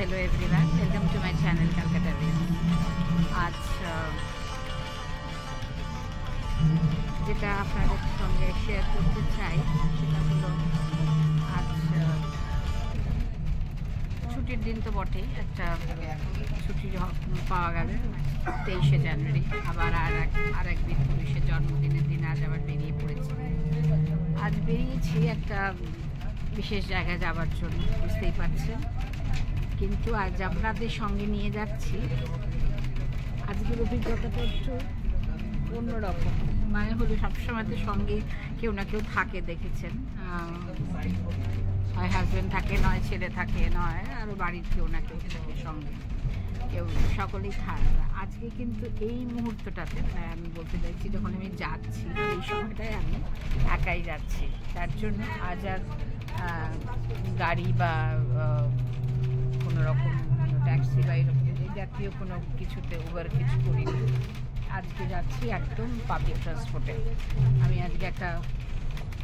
Hello everyone, welcome to my channel Kolkata reels. आज যেটা আপনাদের সঙ্গে শেয়ার করতে চাই সেটা হলো আজ ছুটির দিন তো বটেই, একটা ছুটি পাওয়া গেল 23শে জানুয়ারি। আবার আর এক বীর পুরুষের জন্মদিনের দিন আজ আবার বেরিয়ে পড়েছি। আজ বেরিয়েছি একটা বিশেষ জায়গায় যাওয়ার জন্য, বুঝতেই পারছেন। কিন্তু আজ আপনাদের সঙ্গে নিয়ে যাচ্ছি। আজকের অভিজ্ঞতাটা একটু অন্যরকম, মানে হলো সবসময় তো সঙ্গে কেউ না কেউ থাকে, দেখেছেন, হয় হাজব্যান্ড থাকে, নয় ছেলে থাকে, নয় আরও বাড়ির কেউ না কেউ থাকে সঙ্গে, কেউ সকলেই থাকে। আজকে কিন্তু এই মুহূর্তটাতে আমি বলতে চাইছি, যখন আমি যাচ্ছি এই সময়টায় আমি একাই যাচ্ছি। তার জন্য আজ আর গাড়ি বা কোনো রকম ট্যাক্সি বা এরকম এই জাতীয় কোনো কিছুতে উবার কিছু করিনি। আজকে যাচ্ছি একদম পাবলিক ট্রান্সপোর্টে। আমি আজকে একটা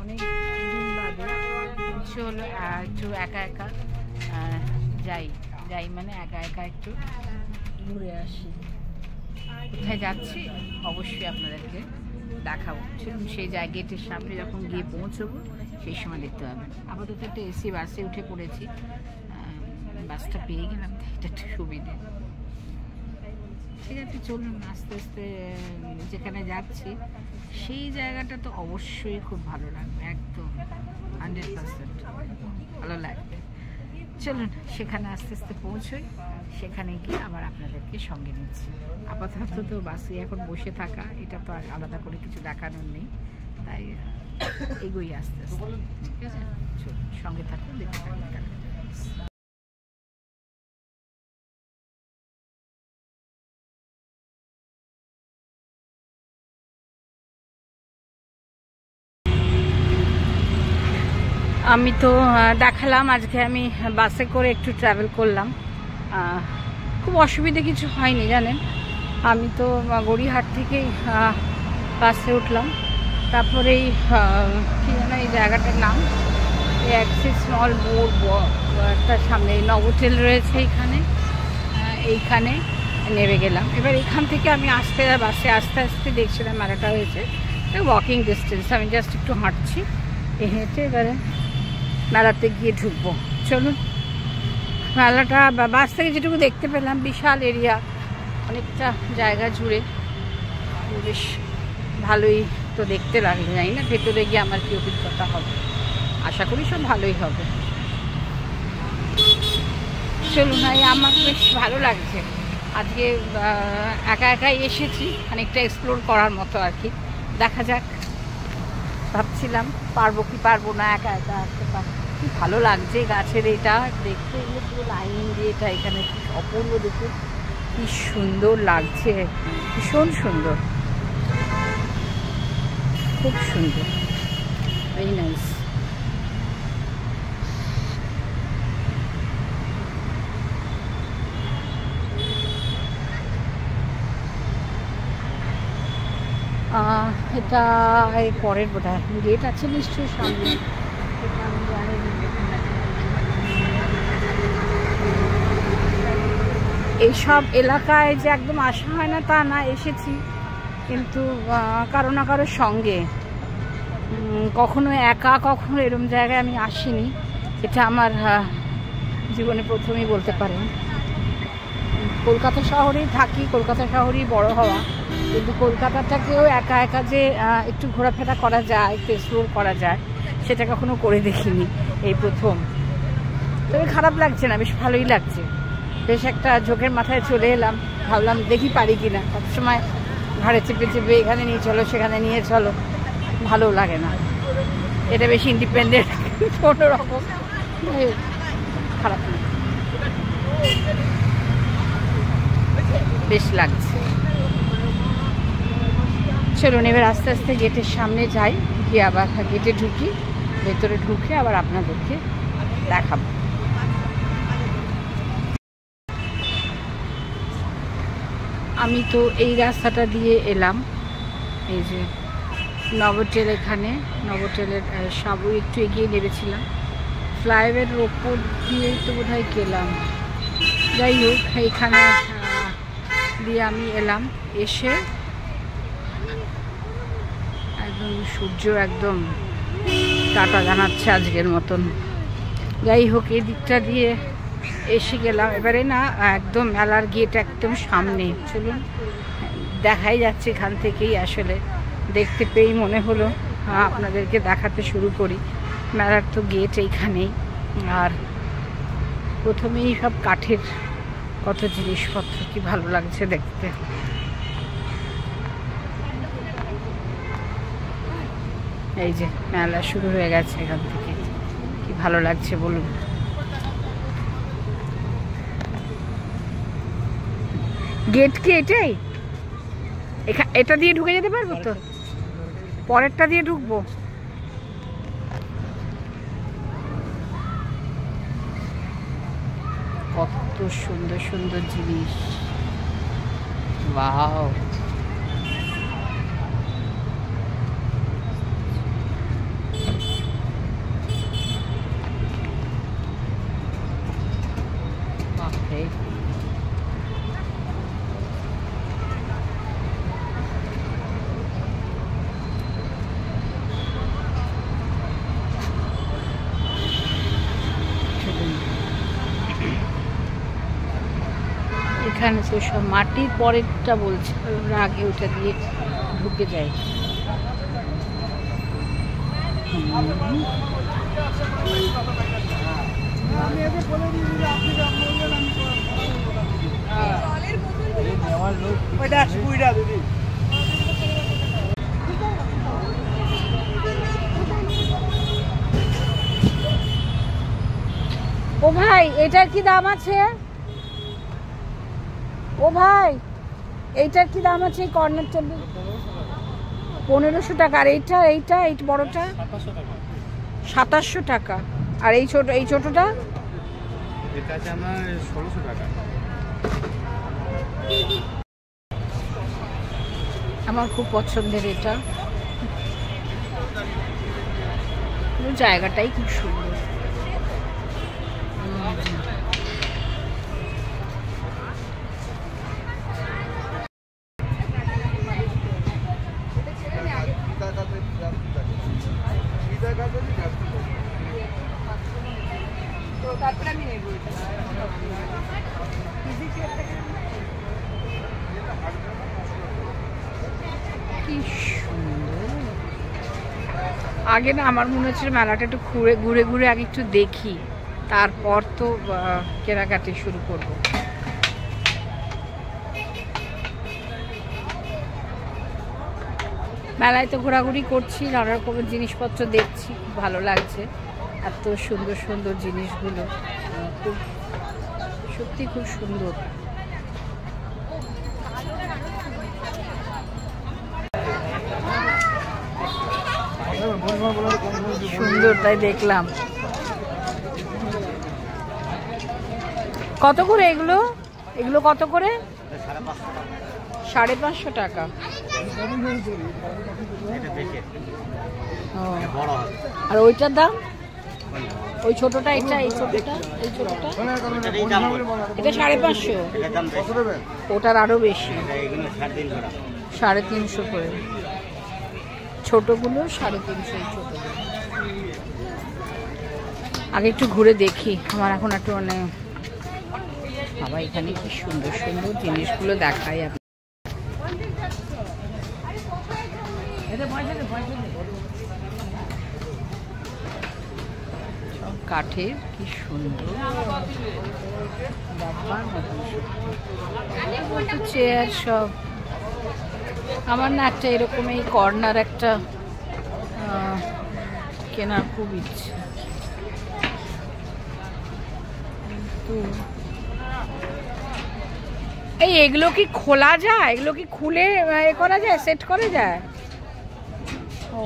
অনেক দিন বাদে ইচ্ছে হলো একটু একা একা যাই মানে একা একা একটু ঘুরে আসি। কোথায় যাচ্ছি অবশ্যই আপনাদেরকে দেখাবো। সেই জায়গাটির সামনে যখন গিয়ে পৌঁছবো সেই সময় দেখতে পাবেন। আপাতত একটা এসি বাসে উঠে পড়েছি, বাসটা পেয়ে গেলাম, এটা একটু সুবিধে। ঠিক আছে, চলুন আস্তে আস্তে যেখানে যাচ্ছি সেই জায়গাটা তো অবশ্যই খুব ভালো লাগবে, একদম 100% ভালো লাগবে। চলুন সেখানে আস্তে আস্তে পৌঁছোই, সেখানে গিয়ে আবার আপনাদেরকে সঙ্গে নিচ্ছি। আপাতত তো বাসে এখন বসে থাকা, এটা তো আর আলাদা করে কিছু দেখানোর নেই, তাই এগোই আস্তে আস্তে। ঠিক আছে, চলুন সঙ্গে থাকুন, দেখতে থাকুন। আমি তো দেখালাম, আজকে আমি বাসে করে একটু ট্রাভেল করলাম, খুব অসুবিধে কিছু হয়নি জানেন। আমি তো গড়িয়াহাট থেকেই বাসে উঠলাম, তারপরেই কী যেন এই জায়গাটার নাম, অ্যাক্সিস স্মল বোর্ডটার সামনে নভোটেল রয়েছে, এইখানে নেমে গেলাম। এবার এখান থেকে আমি বাসে আস্তে আস্তে দেখছিলাম মেলাটা হয়েছে ওয়াকিং ডিস্টেন্স, আমি জাস্ট একটু হাঁটছি, হেঁটে এবারে মেলাতে গিয়ে ঢুকবো। চলুন, মেলাটা বাস থেকে যেটুকু দেখতে পেলাম বিশাল এরিয়া, অনেকটা জায়গা জুড়ে, বেশ ভালোই তো দেখতে লাগলো। জানি না ভেতরে গিয়ে আমার কি অভিজ্ঞতা হবে, আশা করি সব ভালোই হবে। চলুন, আমার বেশ ভালো লাগছে আজকে, একা একাই এসেছি, খানিকটা এক্সপ্লোর করার মতো আর কি। দেখা যাক, ভাবছিলাম পারবো কি পারবো না, একা একা আসতে পারবো। কি ভালো লাগছে গাছের এটা দেখতে, এগুলো পুরো লাইন দিয়ে, এটা এখানে কি অপূর্ব, দেখুন কি সুন্দর লাগছে, ভীষণ সুন্দর, খুব সুন্দর, ভেরি নাইস। এটা এই পরের বোধহয় গেট আছে নিশ্চয়ই সামনে, এইসব এলাকায় যে একদম আসা হয় না তা না, এসেছি কিন্তু কারো না কারোর সঙ্গে, কখনো একা কখনো এরম জায়গায় আমি আসিনি। এটা আমার জীবনে প্রথমেই বলতে পারেন। কলকাতা শহরেই থাকি, কলকাতা শহরেই বড় হওয়া, কিন্তু কলকাতাটাকেও একা একা যে একটু ঘোরাফেরা করা যায়, একটু এক্সপ্লোর করা যায়, সেটা কখনো করে দেখিনি, এই প্রথম। তবে খারাপ লাগছে না, বেশ ভালোই লাগছে। বেশ একটা ঝোঁকের মাথায় চলে এলাম, ভাবলাম দেখি পারি কিনা। সবসময় ঘাড়ে চেপে চেপে এখানে নিয়ে চলো সেখানে নিয়ে চলো, ভালো লাগে না। এটা বেশ ইন্ডিপেন্ডেন্ট অন্যরকম, খারাপ না, বেশ লাগছে। চলুন এবার আস্তে আস্তে গেটের সামনে যাই, গিয়ে আবার গেটে ঢুকি, ভেতরে ঢুকে আবার আপনাদেরকে দেখাবো। আমি তো এই রাস্তাটা দিয়ে এলাম, এই যে নভোটেল, এখানে নভোটেলের সাবু একটু এগিয়ে নেমেছিলাম, ফ্লাইওভারের ওপর দিয়েই তো বোধহয় গেলাম। যাই হোক, এইখানে দিয়ে আমি এলাম, এসে একদম সূর্য একদম টাটা জানাচ্ছে আজকের মতন। যাই হোক, এই দিকটা দিয়ে এসে গেলাম। এবারে না একদম মেলার গেট একদম সামনে, চলুন দেখাই যাচ্ছে এখান থেকেই। আসলে দেখতে পেয়েই মনে হলো আপনাদেরকে দেখাতে শুরু করি। মেলার তো গেট এইখানেই, আর প্রথমেই সব কাঠের কত জিনিসপত্র, কি ভালো লাগছে দেখতে। এই যে মেলা শুরু হয়ে গেছে এখান থেকে, কি ভালো লাগছে বলুন। গেট কি এটাই? এটা দিয়ে ঢুকে যেতে পারবো তো? পরেরটা দিয়ে ঢুকবো? কত সুন্দর সুন্দর জিনিস, ওয়াও। এখানে তো সব মাটির পরেরটা বলছে, আগে ওটা দিয়ে ঢুকে যায়। ও ভাই, এটার কি দাম আছে? ও ভাই, এইটার কি দাম আছে? এই কর্নারটা 1500 টাকা। আর এইটা এইটা এই বড়টা 2700 টাকা। আর এই ছোটটা এটা আছে আমার 1600 টাকা। আমার খুব পছন্দের এটা, জায়গাটাই খুব সুন্দর। কি সুন্দর। আগে না আমার মনে হচ্ছে মেলাটা একটু ঘুরে ঘুরে আগে একটু দেখি, তারপর তো কেনাকাটি শুরু করব। মেলায় তো ঘোরাঘুরি করছি, নানা রকমের জিনিসপত্র দেখছি, খুব ভালো লাগছে। এত সুন্দর সুন্দর জিনিসগুলো, খুব সত্যি খুব সুন্দর। সুন্দর, তাই দেখলাম। কত করে এগুলো? এগুলো কত করে? 550 টাকা। আর ওইটার দাম? ওই ছোটটা, এটা এই ছোটটা, এই ছোটটা এটা 550। ওটার আরো বেশি, 350 করে। ছোটগুলো 350, এই ছোটগুলো। আগে একটু ঘুরে দেখি, আমার এখন একটু মানে বাবা, এখানে কি সুন্দর সুন্দর জিনিসগুলো দেখায়। সব কাঠের, কি সুন্দর চেয়ার সব। আমার না একটা এরকম এই কর্নার একটা কেনার খুব ইচ্ছে। এই এগুলো কি খোলা যায়? এগুলো কি খুলে এ করা যায়, সেট করা যায়? ও,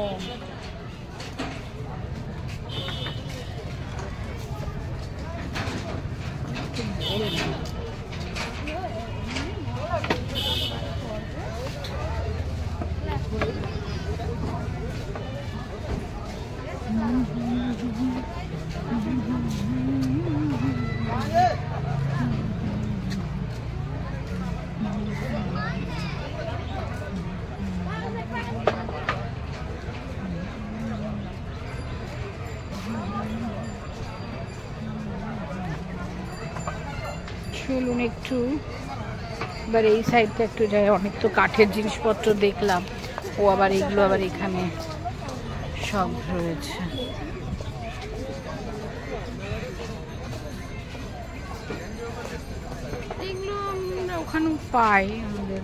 চলুন একটু এবার এই সাইডটা একটু যাই। অনেক তো কাঠের জিনিসপত্র দেখলাম, ও আবার এগুলো আবার এখানে সব রয়েছে। এগুলো আমরা ওখানেও পাই, আমাদের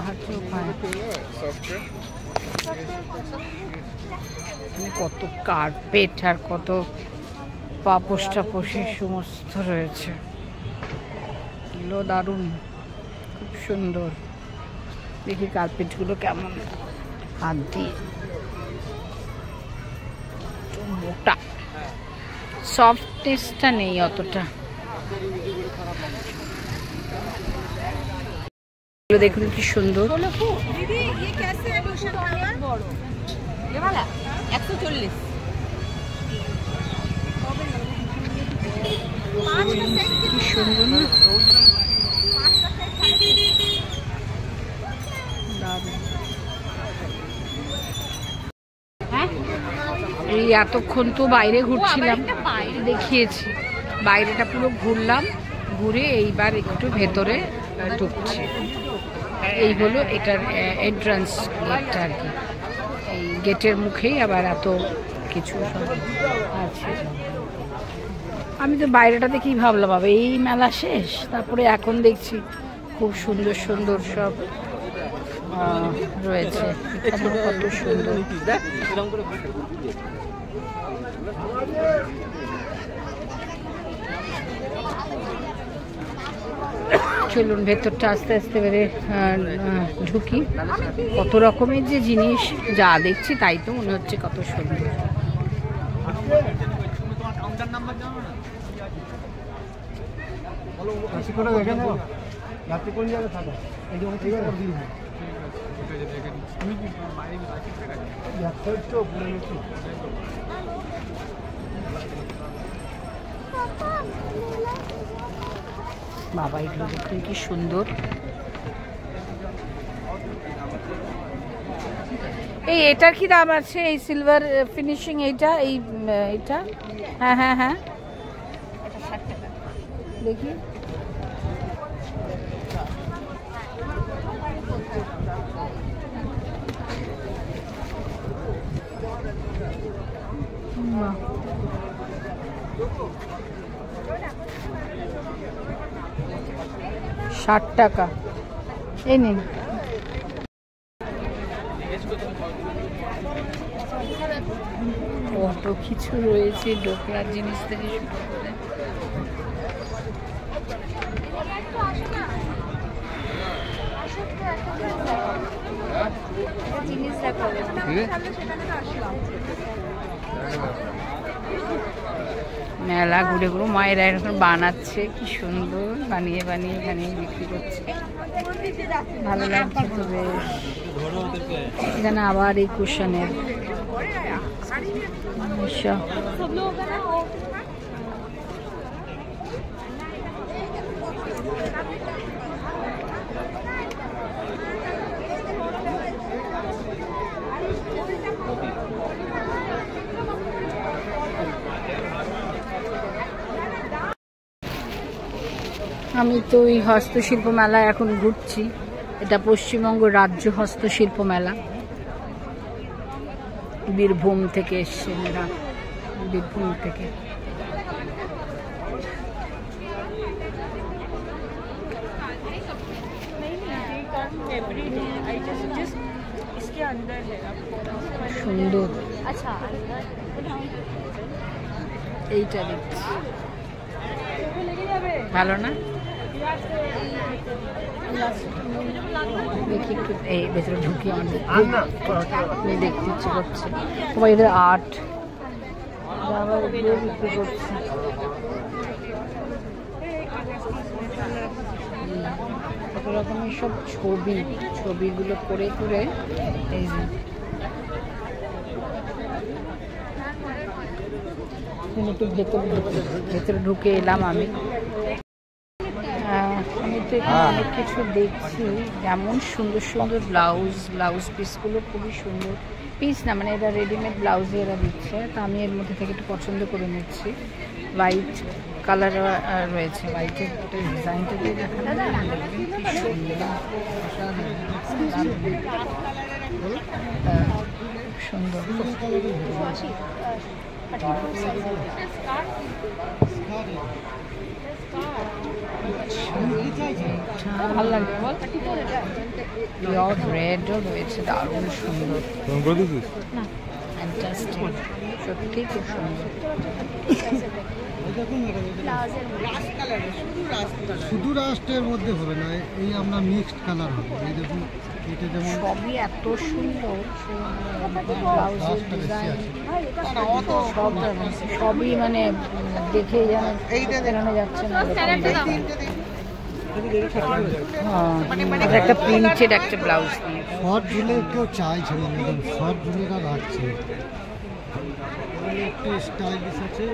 হাতেও পাই। কত কার্পেট আর কত পাপোশ টাপোশ সমস্ত রয়েছে, এগুলো দারুণ, খুব সুন্দর। দেখি কার্পেটগুলো কেমন, হাত দিয়ে মোটা, সফটনেসটা নেই অতটা। দেখুন কি সুন্দর, 140। কি সুন্দর না, এই এতক্ষণ তো বাইরে ঘুরছিলাম, দেখিয়েছি বাইরেটা পুরো ঘুরলাম, ঘুরে এইবার একটু ভেতরে ঢুকছি। এই হলো এটার এন্ট্রান্স গেটটা আর কি। এই গেটের মুখেই আবার এত কিছু আছে। আমি তো বাইরেটা দেখেই ভাবলাম বাবা এই মেলা শেষ, তারপরে এখন দেখছি খুব সুন্দর সুন্দর সব রয়েছে, কত সুন্দর। চলুন ভেতরটা আস্তে আস্তে বেড়ে ঢুকি। কত রকমের যে জিনিস, যা দেখছি তাই তো মনে হচ্ছে কত সুন্দর। বাবা এগুলো দেখুন কি সুন্দর। এই এটার কি দাম আছে, এই সিলভার ফিনিশিং এইটা, এইটা? হ্যাঁ হ্যাঁ হ্যাঁ, দেখি। বাহ, 60 টাকা। এই নিন। কত কিছু রয়েছে, ডোকলার জিনিস থেকে শুরু করে। মেলা ঘুরে ঘুরে মায়েরা এরকম বানাচ্ছে, কি সুন্দর বানিয়ে বানিয়ে বানিয়ে বিক্রি করছে, ভালো লাগছে তো বেশ। এখানে আবার এই কুশনের আমি তো এই হস্তশিল্প মেলায় এখন ঘুরছি। এটা পশ্চিমবঙ্গ রাজ্য হস্তশিল্প মেলা, বীরভূম থেকে এসছে এরা, বীরভূম থেকে। সুন্দর, এইটা দেখছি ভালো না, দেখি একটু এই ভেতরে ঢুকি, আমার দেখতে ইচ্ছে করছে। তোমার এদের আর্ট বিক্রি করছে, কত রকমের সব ছবিগুলো করে করে। এই যে একটু ভেতরে ঢুকে এলাম আমি। আমি তো এখানে অনেক কিছু দেখছি, যেমন সুন্দর সুন্দর ব্লাউজ পিসগুলো খুবই সুন্দর। পিস না, মানে এরা রেডিমেড ব্লাউজে এরা দিচ্ছে, তো আমি এর মধ্যে থেকে একটু পছন্দ করে নিচ্ছি। হোয়াইট কালার রয়েছে, হোয়াইটের ডিজাইনটা দিয়ে সুন্দর। ভালো লাগবে বল, পিওর রেডও রয়েছে, দারুণ সুন্দর, সত্যি খুব সুন্দর। শুধু রাস্টের মধ্যে হবে না, এই আমরা মিক্সড কালার হবে। এই দেখুন এটা যেমন সবই এত সুন্দর, সবই মানে দেখে যেন বেরোনো যাচ্ছে না। একটা প্রিন্টেড একটা ব্লাউজ দিয়ে শর্ট ঝুলে কেউ চাইছে না, শর্ট ঝুলেটা রাখছে একটু স্টাইলিশ আছে।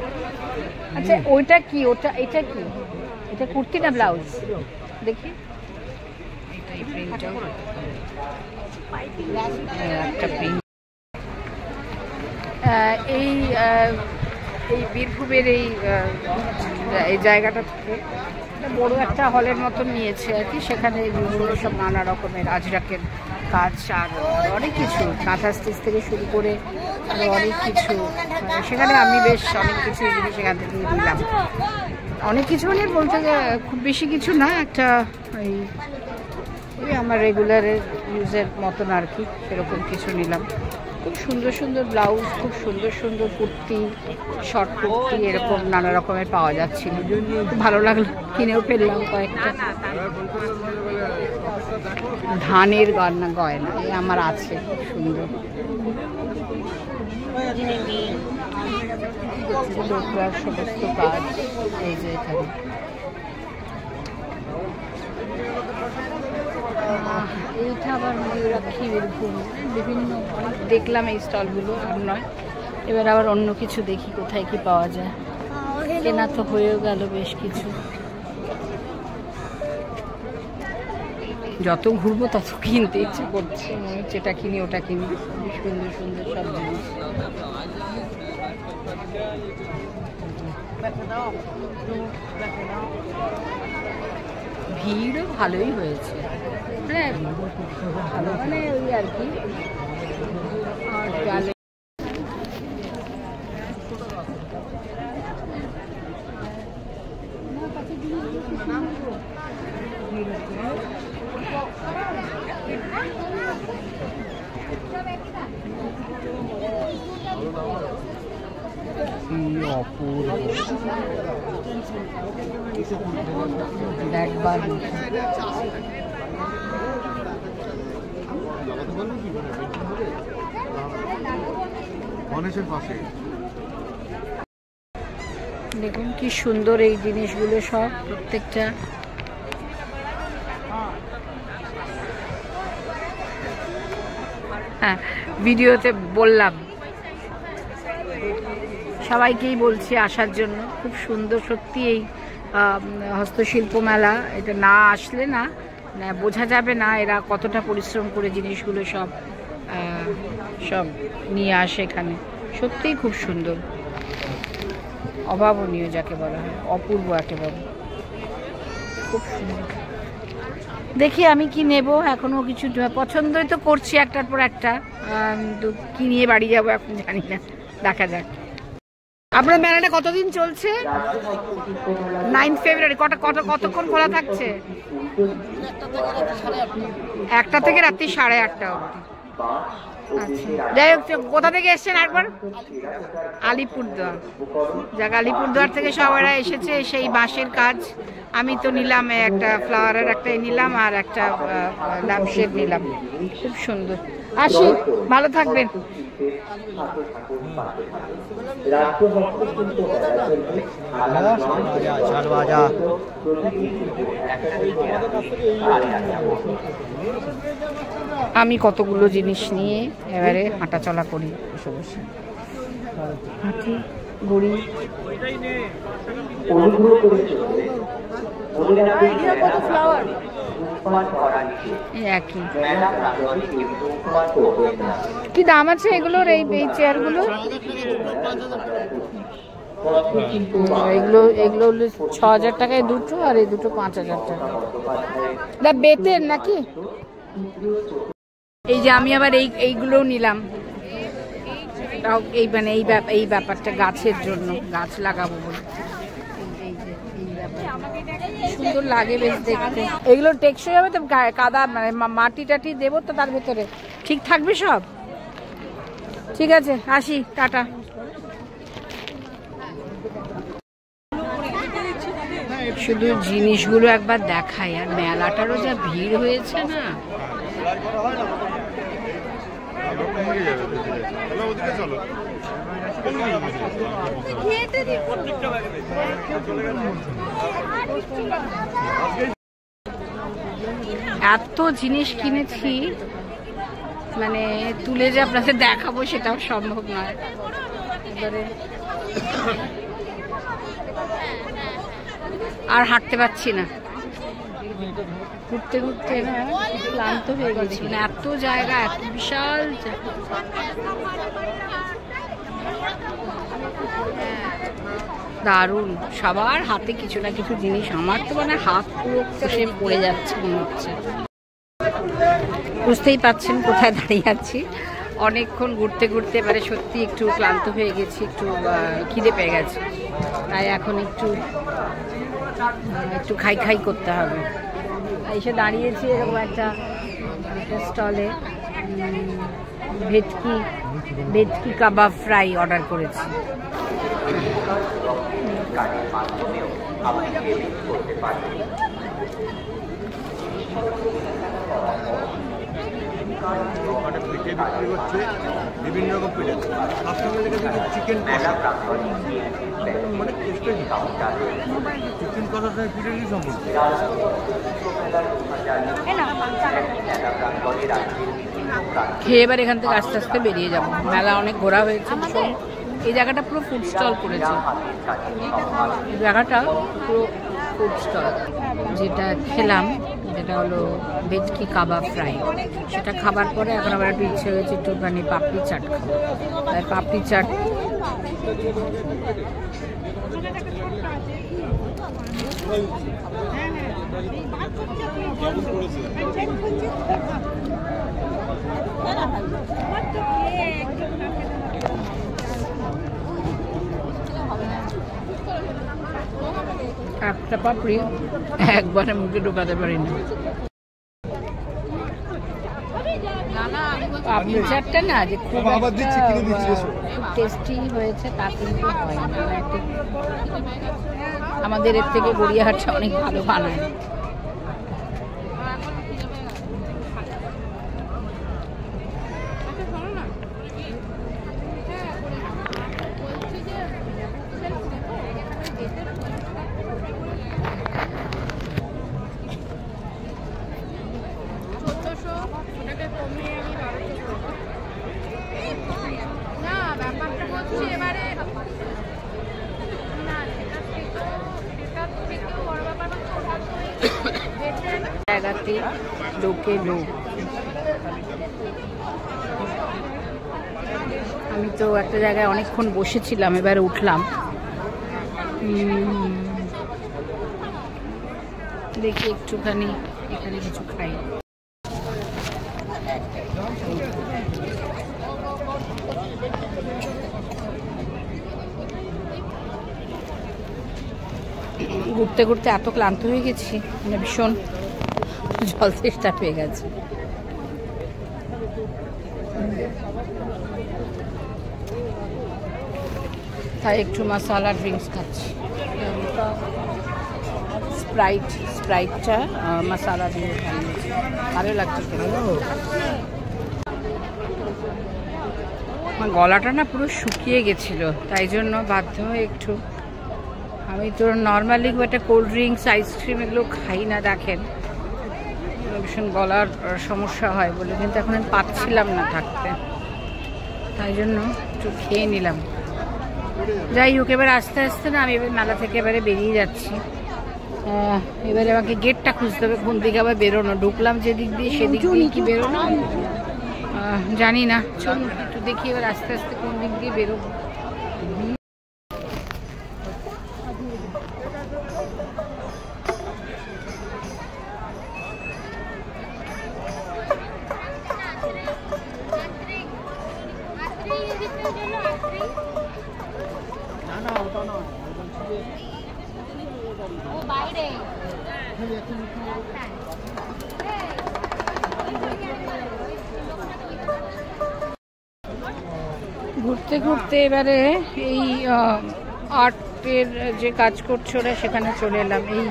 আচ্ছা ওইটা কি, ওটা এটা কি, এটা কুর্তি না ব্লাউজ দেখি। এই প্রিন্টটা একটা প্রিন্ট। এই বীরভূমের এই জায়গাটা থেকে বড় একটা হলের মতন নিয়েছে আর কি। সেখানে বিভিন্ন সব নানা রকমের আজরাকের কাজ আর অনেক কিছু, কাঁথা স্টিচ থেকে শুরু করে অনেক কিছু। সেখানে আমি বেশ অনেক কিছু জিনিস সেখান থেকে নিলাম। অনেক কিছু মানে বলতে খুব বেশি কিছু না, একটা ওই আমার রেগুলারের ইউজের মতন আর কি, সেরকম কিছু নিলাম। খুব সুন্দর সুন্দর ব্লাউজ, খুব সুন্দর সুন্দর কুর্তি, শর্ট কুর্তি এরকম নানা রকমের পাওয়া যাচ্ছিল। খুব ভালো লাগলো, কিনেও ফেললাম কয়েকটা। ধানের গয়না এই আমার আছে, খুব সুন্দর। লোকরার সমস্ত কাজ এই যে এখানে। এইটা আবার ময়ূরাক্ষী বীরভূম, বিভিন্ন দেখলাম এই স্টলগুলো, আর নয় এবার আবার অন্য কিছু দেখি কোথায় কি পাওয়া যায়। কেনা তো হয়েও গেল বেশ কিছু, যত ঘুরবো তত কিনতে ইচ্ছে করছে, মনে হচ্ছে এটা কিনি ওটা কিনি। সুন্দর সুন্দর সব জিনিস। ভিড়ও ভালোই হয়েছে, হ্যাঁ ভালো মানে ওই আর কি। দেখুন কি সুন্দর এই জিনিসগুলো সব, প্রত্যেকটা হ্যাঁ ভিডিওতে বললাম, সবাইকেই বলছি আসার জন্য। খুব সুন্দর সত্যি এই হস্তশিল্প মেলা, এটা না আসলে না বোঝা যাবে না এরা কতটা পরিশ্রম করে জিনিসগুলো সব সব নিয়ে আসে এখানে। সত্যিই খুব সুন্দর, অভাবনীয় যাকে বলা হয়, অপূর্ব একেবারে, খুব সুন্দর। দেখি আমি কি নেব, এখনো কিছু পছন্দই তো করছি একটার পর একটা, কি নিয়ে বাড়ি যাবো এখন জানি না, দেখা যাক। আপনার মেলাটা কতদিন চলছে? 9 ফেব্রুয়ারি। কতক্ষণ খোলা থাকছে? 1টা থেকে রাত্রি 8:30 অবধি। আচ্ছা যাই হোক, কোথা থেকে এসছেন একবার? আলিপুরদুয়ার। যাক, আলিপুরদুয়ার থেকে সবাইরা এসেছে সেই বাঁশের কাজ। আমি তো নিলাম একটা ফ্লাওয়ারের একটা নিলাম, আর একটা ল্যাম্পশেড নিলাম, খুব সুন্দর। আসি, ভালো থাকবেন। আমি কতগুলো জিনিস নিয়ে এবারে হাঁটা চলা করি, বসে বসে হাঁটি ঘুরি। একই কি দাম আছে এগুলোর? এই চেয়ারগুলো এগুলো এগুলো হলো 6,000 টাকায় দুটো, আর এই দুটো 5,000 টাকা। দা বেতের নাকি? এই যে আমি আবার এইগুলোও নিলাম, এই মানে এই ব্যাপারটা গাছের জন্য, গাছ লাগাবো বলে। সুন্দর লাগে বেশ দেখতে। এগুলো টেকসই হবে তো? কাদা মানে মাটি টাটি দেবো তো তার ভেতরে, ঠিক থাকবে সব? ঠিক আছে, আসি, টাটা। শুধু জিনিসগুলো একবার দেখাই, আর মেলাটারও যা ভিড় হয়েছে না। এত জিনিস কিনেছি, মানে তুলে যে আপনাদের দেখাবো সেটাও সম্ভব নয়। এবারে আর হাঁটতে পারছি না, ঘুরতে ঘুরতে না ক্লান্ত হয়ে গেছি। মানে এত জায়গা, এত বিশাল দারুণ। সবার হাতে কিছু না কিছু জিনিস, আমার তো মানে হাত পুরো কষে পড়ে যাচ্ছে মনে হচ্ছে। বুঝতেই পারছেন কোথায় দাঁড়িয়ে আছি। অনেকক্ষণ ঘুরতে ঘুরতে এবারে সত্যি একটু ক্লান্ত হয়ে গেছি, একটু খিদে পেয়ে গেছে, তাই এখন একটু খাই খাই করতে হবে। এসে দাঁড়িয়েছি এরকম একটা স্টলে, ভেটকি কাবাব ফ্রাই অর্ডার করেছি। বিভিন্ন রকম পিঠে, চিকেন মানে চিকেন কষার সঙ্গে পিঠে কি সম্পর্ক? খেয়ে এবার এখান থেকে আস্তে আস্তে বেরিয়ে যাবো। মেলা অনেক ঘোরা হয়েছে। এই জায়গাটা পুরো ফুড স্টল করেছে, এই জায়গাটা পুরো ফুড স্টল। যেটা খেলাম, যেটা হলো ভেটকি কাবাব ফ্রাই, সেটা খাবার পরে এখন আবার একটু ইচ্ছে হয়েছে একটুখানি পাপড়ি চাট খাবো, তাই পাপড়ি চাট। একটা পাপড়ি একবারে মুখে ঢোকাতে পারিনি। পাপড়ি চাটটা না যে খুব টেস্টি হয়েছে তা কিন্তু হয় না। আমাদের এর থেকে গড়িয়াহাটটা অনেক ভালো বানায়। জায়গাতে লোকে লোক। আমি তো একটা জায়গায় অনেকক্ষণ বসেছিলাম, এবারে উঠলাম। দেখি একটুখানি এখানে কিছু খাই। ঘুরতে ঘুরতে এত ক্লান্ত হয়ে গেছি, মানে ভীষণ জল তেষ্টা পেয়ে গেছে। তাই একটু মশলা ড্রিঙ্কস খাচ্ছি। স্প্রাইটটা মশলা দিয়ে খাইয়েছি, ভালো লাগছে। আমার গলাটা না পুরো শুকিয়ে গেছিল, তাই জন্য বাধ্য হয়ে একটু। আমি তো নর্মালি একটা কোল্ড ড্রিঙ্কস, আইসক্রিম এগুলো খাই না, দেখেন ভীষণ গলার সমস্যা হয় বলে, কিন্তু এখন আমি পাচ্ছিলাম না থাকতে, তাই জন্য একটু খেয়ে নিলাম। যাই হোক, এবার আস্তে আস্তে না আমি এবার মেলা থেকে এবারে বেরিয়ে যাচ্ছি। এবারে আমাকে গেটটা খুঁজতে হবে, কোন দিকে আবার বেরোনো। ঢুকলাম যেদিক দিয়ে সেদিক দিয়ে কি বেরোনো জানি না। চলুন একটু দেখি এবার আস্তে আস্তে কোন দিক দিয়ে বেরোবো। ঘুরতে ঘুরতে এবারে এই আর্টের যে কাজ করছে ওরা সেখানে চলে এলাম। এই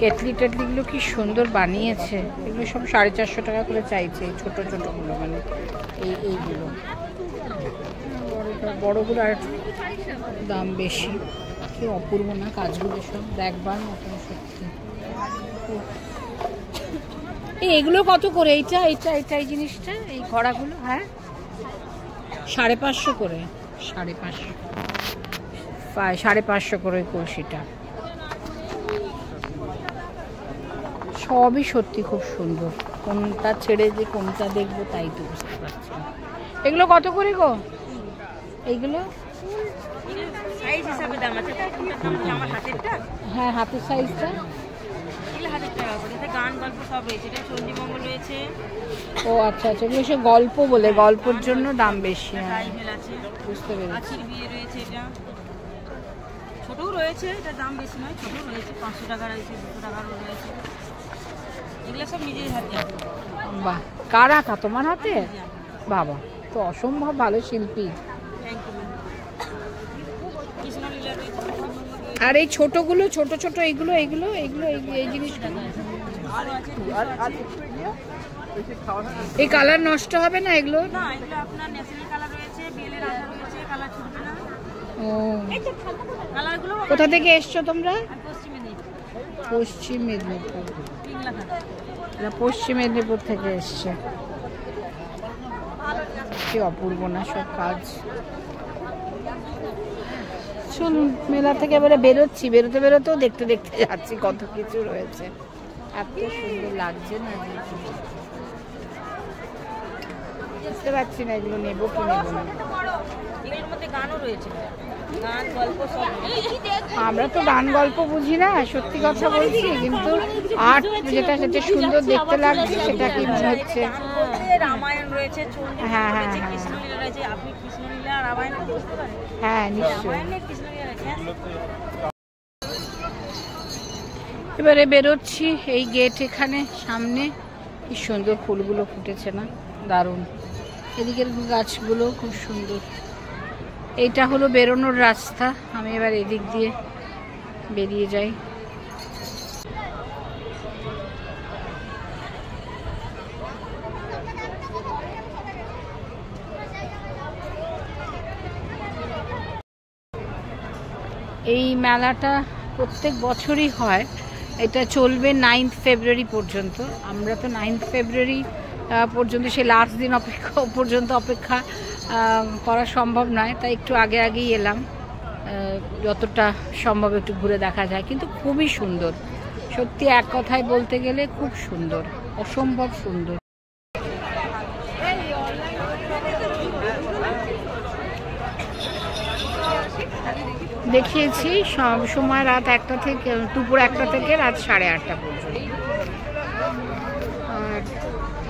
কেটলি টেটলিগুলো কি সুন্দর বানিয়েছে, এগুলো সব 450 টাকা করে চাইছে, এই ছোটো ছোটোগুলো, মানে এইগুলো। বড়গুলো আর দাম বেশি। কি অপূর্ব না কাজগুলো, সব দেখবার মতন সত্যি। এগুলো কত করে? এইটা এইটা এইটা এই জিনিসটা, এই ঘোড়াগুলো? হ্যাঁ 550 করে, 550, 550 করে কলসিটা। সবই সত্যি খুব সুন্দর, কোনটা ছেড়ে যে কোনটা দেখবো তাই তো বুঝতে পারছি না। এগুলো কত করে গো? এইগুলো সাইজ হিসাবে দাম আছে। আমার হাতেরটা, হ্যাঁ হাতের সাইজটা এগুলো 1000 টাকা করে। এতে গান গল্প সব রয়েছে। এটা চণ্ডীমঙ্গল রয়েছে। ও আচ্ছা আচ্ছা, এগুলো সে গল্প বলে, গল্পের জন্য দাম বেশি। হ্যাঁ টাইমেল আছে, বুঝতে পেরেছি। আখির বিয়ে রয়েছে। এটা ছোটও রয়েছে, এটা দাম বেশি নয়, ছোটও রয়েছে। 500 টাকা রয়েছে, 200 টাকারও রয়েছে। এগুলো সব নিজের হাতে। বাহ, কার আঁকা? তোমার হাতে? বাবা, তো অসম্ভব ভালো শিল্পী। Thank you. কৃষ্ণলীলা রয়েছে। আর এই ছোটগুলো, ছোট ছোট এইগুলো এইগুলো এইগুলো এই জিনিসগুলো এই কালার নষ্ট হবে না এগুলো? না, এগুলো আপনার ন্যাশনাল কালার রয়েছে, বিএলের আঠা রয়েছে, কালার ছুটবে না। ও, কালারগুলো কোথা থেকে এসছো তোমরা? পশ্চিম মেদিনীপুর। পশ্চিম মেদিনীপুর। 3 লাখ টাকা। এরা পশ্চিম মেদিনীপুর থেকে এসছে। কি অপূর্ব না সব কাজ। চলুন, মেলা থেকে এবারে বেরোচ্ছি, বেরোতে বেরোতেও দেখতে দেখতে যাচ্ছি কত কিছু রয়েছে। এত সুন্দর লাগছে না, বুঝতে পারছি না এগুলো নেবো কি নেবো না। এগুলোর মধ্যে গানও রয়েছে, গান গল্প সব রয়েছে। আমরা তো গান গল্প বুঝি না, সত্যি কথা বলছি, কিন্তু আর্ট যেটা সেটা সুন্দর দেখতে লাগছে, সেটা কি মনে হচ্ছে। রামায়ণ রয়েছে, চণ্ডীমঙ্গল হ্যাঁ, হ্যাঁ, রয়েছে, হ্যাঁ। কৃষ্ণলীলা রয়েছে। আপনি কৃষ্ণলীলা আর রামায়ণ বুঝতে পারেন? হ্যাঁ নিশ্চয়ই। রামায়ণে কৃষ্ণলীলা রয়েছে। এবারে বেরোচ্ছি, এই গেট এখানে সামনে, কি সুন্দর ফুলগুলো ফুটেছে না, দারুণ। এদিকের গাছগুলো খুব সুন্দর। এইটা হলো বেরোনোর রাস্তা। আমি এবার এদিক দিয়ে বেরিয়ে যাই। এই মেলাটা প্রত্যেক বছরই হয়, এটা চলবে 9 ফেব্রুয়ারি পর্যন্ত। আমরা তো 9 ফেব্রুয়ারি পর্যন্ত, সেই লাস্ট দিন পর্যন্ত অপেক্ষা করা সম্ভব নয়, তাই একটু আগে আগেই এলাম, যতটা সম্ভব একটু ঘুরে দেখা যায়। কিন্তু খুবই সুন্দর, সত্যি এক কথায় বলতে গেলে খুব সুন্দর, অসম্ভব সুন্দর। দেখিয়েছি সব সময় রাত 1টা থেকে, দুপুর 1টা থেকে রাত 8:30 পর্যন্ত। আর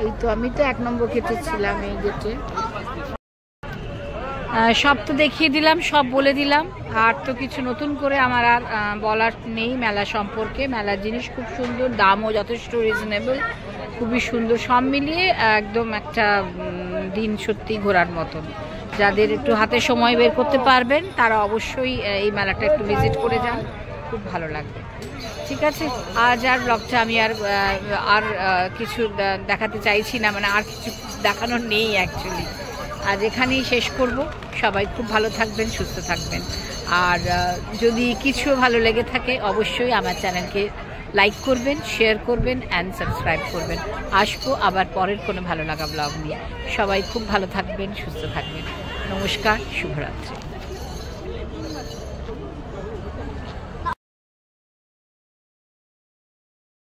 এই তো আমি তো 1 নম্বর গেটে ছিলাম, এই গেটে। সব তো দেখিয়ে দিলাম, সব বলে দিলাম, আর তো কিছু নতুন করে আমার আর বলার নেই মেলা সম্পর্কে। মেলার জিনিস খুব সুন্দর, দামও যথেষ্ট রিজনেবল, খুবই সুন্দর। সব মিলিয়ে একদম একটা দিন সত্যি ঘোরার মতন। যাদের একটু হাতে সময় বের করতে পারবেন তারা অবশ্যই এই মেলাটা একটু ভিজিট করে যান, খুব ভালো লাগবে। ঠিক আছে, আজ আর ব্লগটা আমি আর কিছু দেখাতে চাইছি না, মানে আর কিছু দেখানোর নেই অ্যাকচুয়ালি। আজ এখানেই শেষ করব। সবাই খুব ভালো থাকবেন, সুস্থ থাকবেন। আর যদি কিছু ভালো লেগে থাকে অবশ্যই আমার চ্যানেলকে লাইক করবেন, শেয়ার করবেন অ্যান্ড সাবস্ক্রাইব করবেন। আসবো আবার পরের কোনো ভালো লাগা ব্লগ নিয়ে। সবাই খুব ভালো থাকবেন, সুস্থ থাকবেন। নমস্কার, শুভরাত্রি।